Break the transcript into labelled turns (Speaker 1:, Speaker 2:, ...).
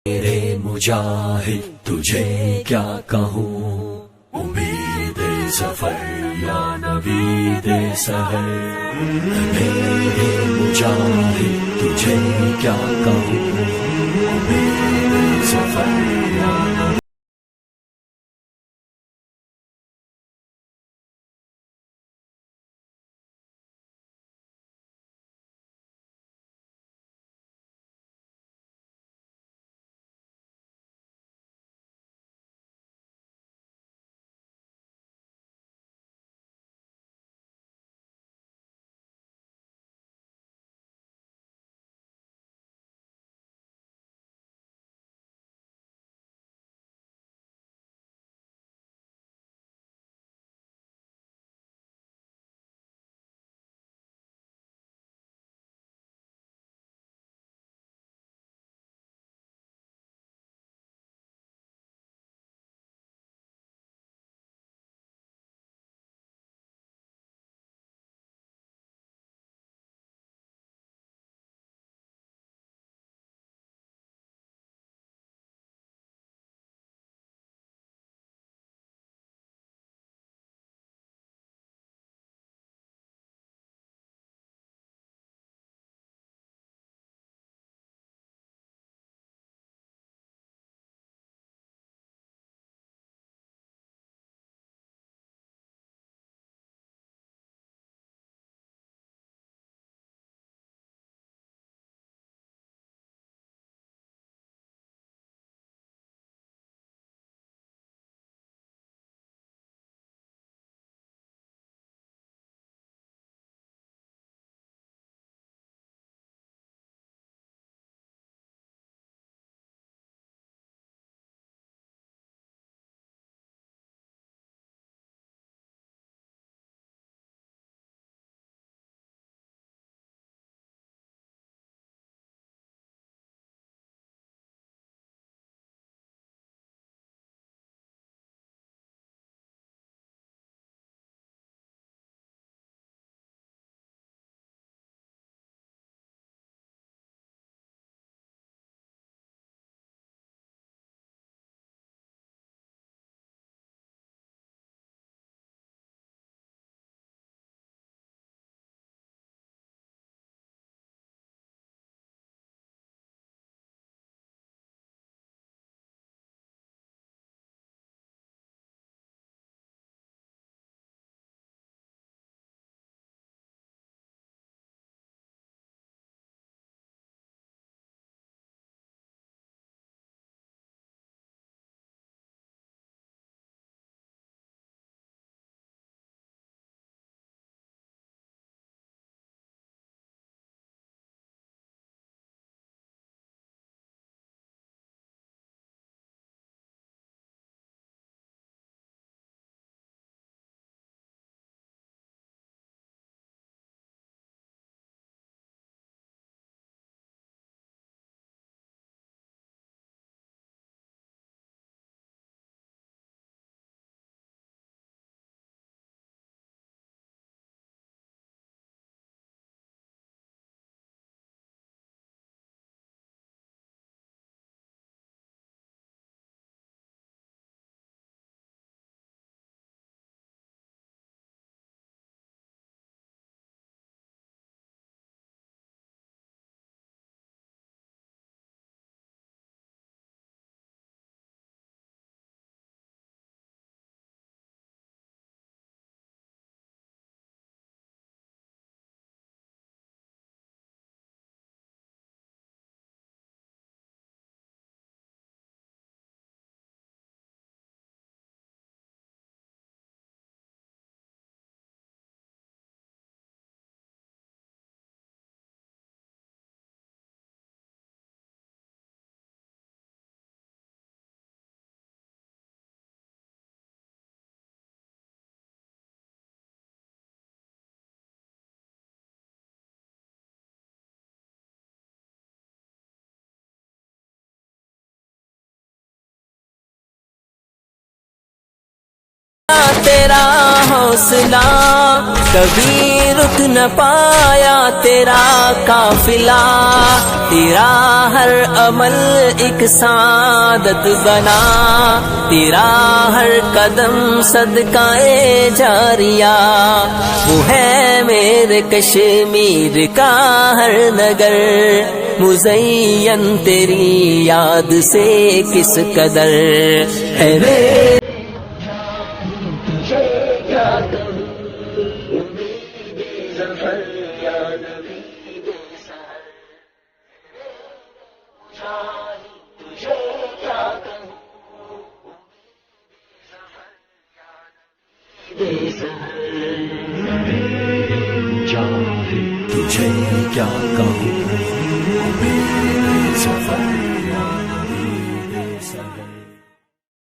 Speaker 1: میرے مجاہد تجھے کیا کہوں، امید سفر یا نوید سحر، میرے مجاہد تجھے کیا کہوں، امید سفر یا نوید
Speaker 2: تیرا حوصلہ کبھی رک نہ پایا تیرا قافلہ، تیرا ہر عمل ایک سعادت بنا، تیرا ہر قدم صدقہ جاریہ، وہ ہے میرے کشمیر کا ہر نگر، مزین تیری یاد سے کس قدر ہے رے۔
Speaker 1: تجھے کیا کہوں، امید سفر